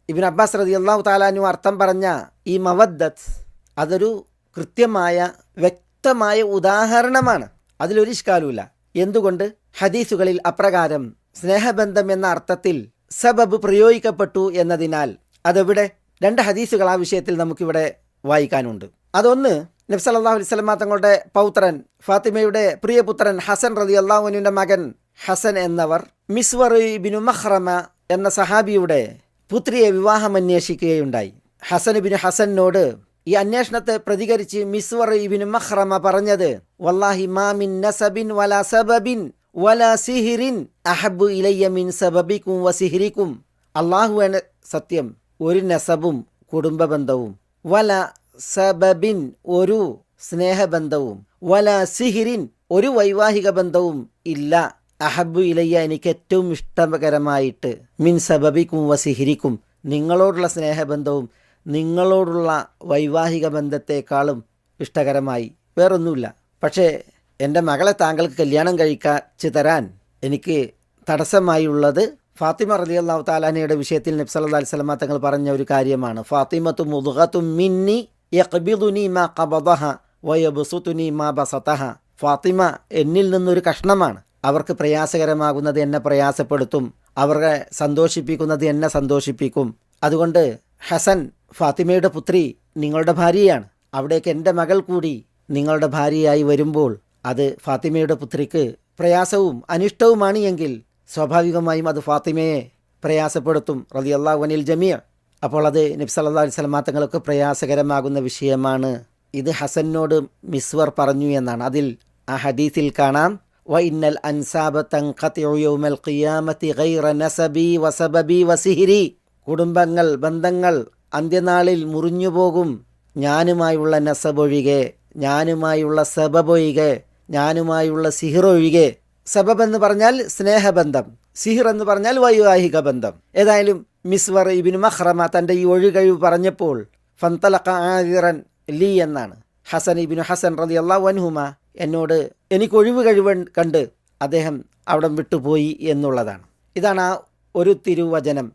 Ibn Abbas റളിയല്ലാഹു തആല അൻഹു അർത്ഥം പറഞ്ഞ ഈ മവദ്ദത്ത് അതൊരു കൃത്യമായ വ്യക്തമായ ഉദാഹരണമാണ്. അതിലൊരു ഇഷ്കാലുമില്ല. എന്തുകൊണ്ട്? ഹദീസുകളിൽ അപ്രകാരം സ്നേഹബന്ധം എന്ന അർത്ഥത്തിൽ സബബ് പ്രയോഗിക്കപ്പെട്ടു എന്നതിനാൽ. അതെവിടെ? 2 ഹദീസുകൾ ആ വിഷയത്തിൽ നമുക്കിവിടെ വായിക്കാനുണ്ട്. അതൊന്ന്, നബി സല്ലല്ലാഹു അലൈഹി വസല്ലം തങ്ങളുടെ പൗത്രൻ ഫാത്തിമയുടെ പ്രിയപുത്രൻ ഹസൻ റളിയല്ലാഹു അൻഹുവിന്റെ മകൻ ഹസൻ എന്നവർ മിസ്വർ ഇബ്നു മഖ്റമ എന്ന സഹാബിയുടെ പുത്രിയെ വിവാഹം അന്വേഷിക്കുകയുണ്ടായി. ഹസൻ ഇബ്നു ഹസനോട് ഈ അന്വേഷണത്തെ പ്രതികരിച്ച് മിസ്വർ ഇബ്നു മഖ്റമ പറഞ്ഞത്, വല്ലാഹി മാ മിൻ നസബിൻ വലാ സബബിൻ വലാ സിഹ്റിൻ അഹബ്ബു ഇലയ്യ മിൻ സബബിക്കും വസിഹ്രിക്കും. അല്ലാഹുവാണ് സത്യം, ഒരു നസബും കുടുംബബന്ധവും, വല സബബിൻ ഒരു സ്നേഹബന്ധവും, വല സിഹിരിൻ ഒരു വൈവാഹിക ബന്ധവും ഇല്ല, അഹബ്ബു ഇലയ്യ എനിക്ക് ഏറ്റവും ഇഷ്ടകരമായിട്ട്, മിൻ സബബിക്കും വസിഹിരിക്കും നിങ്ങളോടുള്ള സ്നേഹബന്ധവും നിങ്ങളോടുള്ള വൈവാഹിക ബന്ധത്തെക്കാളും ഇഷ്ടകരമായി വേറൊന്നുമില്ല. പക്ഷേ എൻ്റെ മകളെ താങ്കൾക്ക് കല്യാണം കഴിച്ചു തരാൻ എനിക്ക് തടസ്സമായുള്ളത് ഫാത്തിമ റളിയല്ലാഹു തആല അൻഹയുടെ വിഷയത്തിൽ നബി സല്ലല്ലാഹു അലൈഹി വസല്ലം തങ്ങൾ പറഞ്ഞ ഒരു കാര്യമാണ്. ഫാത്തിമത്തു മുദ്ഗത്തും മിന്നി യഖ്ബിദുനി മാ ഖബദഹ വയബ്സുതുനി മാ ബസതഹ. ഫാത്തിമ എന്നിൽ നിന്നൊരു കഷ്ണമാണ്. അവർക്ക് പ്രയാസകരമാകുന്നത് എന്നെ പ്രയാസപ്പെടുത്തും, അവരെ സന്തോഷിപ്പിക്കുന്നത് എന്നെ സന്തോഷിപ്പിക്കും. അതുകൊണ്ട് ഹസൻ, ഫാത്തിമയുടെ പുത്രി നിങ്ങളുടെ ഭാര്യയാണ്. അവിടേക്ക് എൻ്റെ മകൾ കൂടി നിങ്ങളുടെ ഭാര്യയായി വരുമ്പോൾ അത് ഫാത്തിമയുടെ പുത്രിക്ക് പ്രയാസവും അനിഷ്ടവുമാണ് എങ്കിൽ സ്വാഭാവികമായും അത് ഫാത്തിമയെ പ്രയാസപ്പെടുത്തും. റളിയല്ലാഹു അനിൽ ജമീഅ. അപ്പോൾ അത് നബി സല്ലല്ലാഹു അലൈഹി വസല്ലം തങ്ങൾക്ക് പ്രയാസകരമാകുന്ന വിഷയമാണ്. ഇത് ഹസനോട് മിസ്വർ പറഞ്ഞു എന്നാണ്. അതിൽ ആ ഹദീസിൽ കാണാം, വ ഇന്നൽ അൻസാബ തൻഖതിഉ യൗമൽ ഖിയാമത്തി ഗൈറ നസബി വസബബി വസിഹ്രി. കുടുംബങ്ങൾ, ബന്ധങ്ങൾ അന്ത്യനാളിൽ മുറിഞ്ഞുപോകും, ഞാനുമായുള്ള നസബൊഴികെ, ഞാനുമായുള്ള സബബൊഴികെ, ഞാനുമായുള്ള സിഹിറൊഴികെ. സബബ് എന്ന് പറഞ്ഞാൽ സ്നേഹബന്ധം, സിഹിർ എന്ന് പറഞ്ഞാൽ വൈവാഹിക ബന്ധം. ഏതായാലും മിസ്വർ ഇബ്നു മഖ്റമ തൻ്റെ ഈ ഒഴികഴിവ് പറഞ്ഞപ്പോൾ ഫന്തലഖ ആദിറൻ ലീ എന്നാണ്. ഹസൻ ഇബ്നു ഹസൻ റളിയല്ലാഹു അൻഹുമ എന്നോട് എനിക്ക് ഒഴിവ് കഴിവ് കണ്ട് അദ്ദേഹം അവിടം വിട്ടുപോയി എന്നുള്ളതാണ്. ഇതാണ് ആ ഒരു തിരുവചനം.